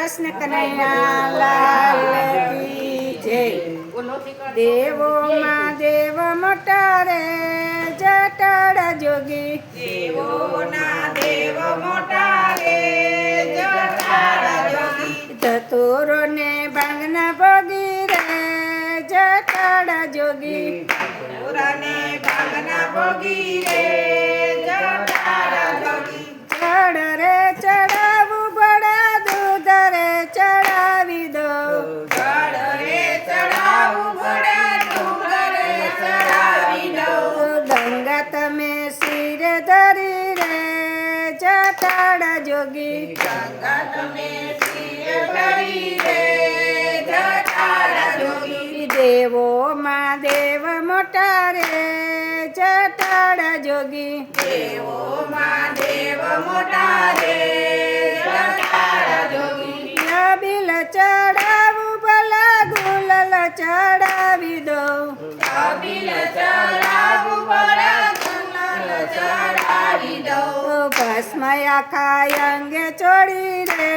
કૃષ્ણ કનૈયા લાલ કી જય। દેવોમાં દેવ મોટા રે જટાડા જોગી, દેવોના દેવ મોટા રે જટાડા જોગી, ધતુરો ને ભાંગના ભોગી રે જટાડા જોગી, પુરાને ભાંગના ભોગી રે જટાડા જોગી, ચડ રે ચડાવું ભડા દૂધ રે ચડાવી દો, ચડ રે ચડાવું ભડા દૂધ રે ચડાવી દઉં, ગંગા તમે શિરે ધરી રે જટાડા જોગી, ગંગા તમે શિરે ધરી રે જટાડા જોગી, દેવોમાં દેવ મોટા રે જટાડા જોગી, દેવોમાં દેવ મોટા રે જટાડા જોગી, નબીલ ચડાવું ભલા ગુલલ ચડાવી દો, કપિલ ચડાવું ભલા ગુલાલ ચડાવી દઉં, ભસ્મ આખા અંગે ચોડી રે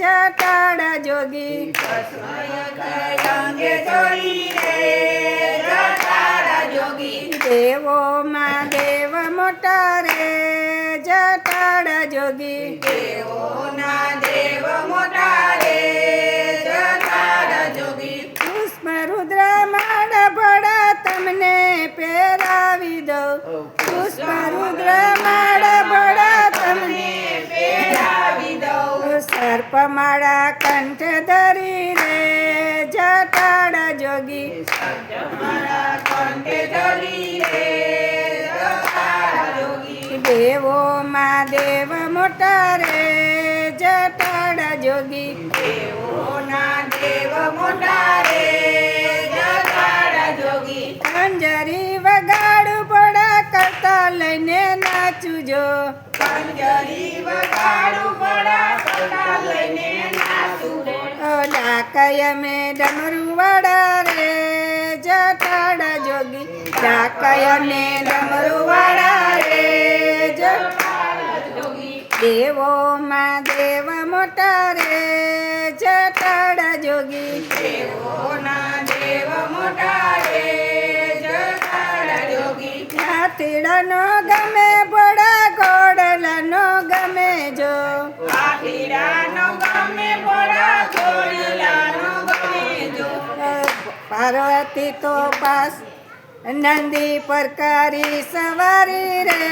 જટાડા જોગી, અંગે ચોરી રે જટાડા જોગી, દેવોમાં દેવ મોટા રે જટાડા જોગી, દેવોના દેવ મોટા રે જટાડા જોગી, પુષ્પ રુદ્ર માળ ભડા તમને પહેરાવી દો, પુષ્પ રુદ્ર માળ ભડા તમને પહેરાવી દઉં, સર્પ માળા કંઠ ધરી રે જટાડા જોગી, મારા કંઠે ધરી રે જટાડા જોગી, દેવોમાં દેવ મોટા રે જટાડા જોગી, દેવોના દેવ મોટા રે જટાડા જોગી, અંજરી વગાડું ભડા કરતા લઈને નાચું જો, કંજરી વગાડું પડા પડા લઈને નાચું રે, ડાકય મે ડમરું વાળા રે જટાડા જોગી, ડાકય ને ડમરું વાળા રે જટાડા જોગી, દેવોમાં દેવ મોટા રે જટાડા જોગી, દેવોના દેવ મોટા રે જટાડા જોગી, હાથીડાનો ગમે ભોળા ઘોડલાનો ગમે જો, હાથીડાનો ગમે ભોળા ઘોડીલાનો ગમે જો, પાર્વતી તો પાસ નંદી પર કરી સવારી રે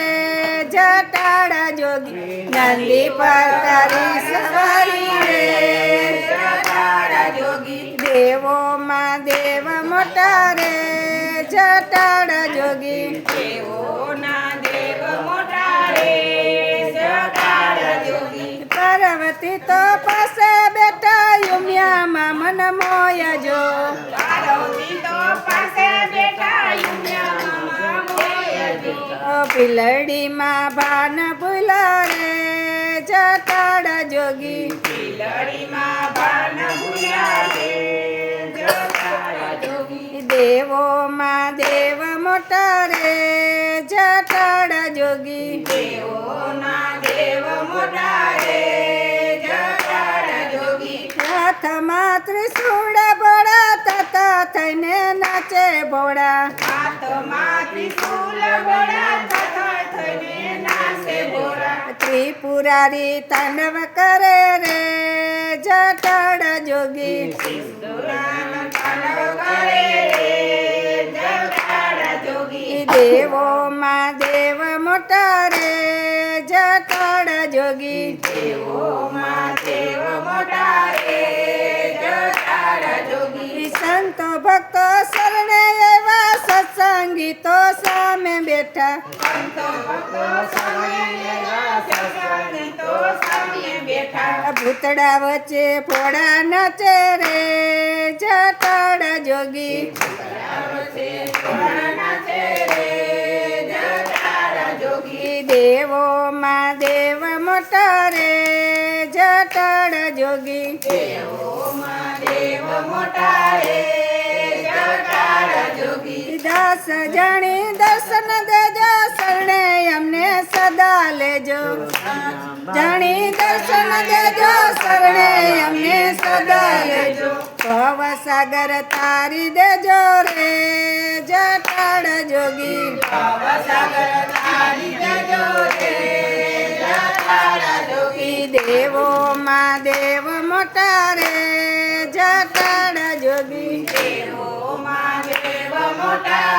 જટાડા જોગી, નંદી પર કરી સવારી રે જટાડા જોગી, દેવોમાં દેવ મોટા રે જટાડા જોગી, દેવોના દેવ મોટા રે જટાડા જોગી, પાર્વતી તો પાસે બેઠા યુમિયામાં મન મોય જો, પાર્વતી તો પાસે બેઠા યુમ્યામાં મોય જો, પિલડીમાં ભાન ભૂલા રે જટાડા જોગી, બિલાડીમાં બાણ ભૂલ્યા રે જટાડા જોગી, દેવોમાં દેવ મોટા રે જટાડા જોગી, દેવોના દેવ મોટા રે જટાડા જોગી, હાથમાં ત્રિશૂળ ભોળા તથા થઈને નાચે ભોળા, હાથમાં ત્રિશૂલ વડા તથા થઈને નાચે ભોળા, ત્રિપુરારી તાંડવ કરે રે જટાડા જોગી, સુરાન તાંડવ કરે રે જટાડા જોગી, દેવોમાં દેવ મોટા રે જટાડા જોગી, દેવોમાં દેવ મોટા રે જટાડા જોગી, સંતો ભક્તો શરણે એવા સત્સંગી તો સામે બેઠા, સંતો ભક્તો સર્વે એવા સત્સંગી તો સામે બેઠા, ભૂતડા વચ્ચે ફોડા નાચે રે જટાડા જોગી, વચ્ચે ઘોડા નાચે રે જટાડા જોગી, દેવોમાં દેવ મોટા રે જટાડા જોગી, દેવોમાં દેવ મોટા રે જટાડા જોગી, દાસ જાણી દર્શન દેજો શરણે અમને સદા લેજો, જાણી દર્શન દેજો શરણે અમને ભવસાગર તારી દેજો રે જટાળ જોગી ભવસાગર તારી દેજો રે જટાળ જોગી દેવોમાં દેવ મોટા રે જટાળ જોગી દેવોમાં દેવ મોટા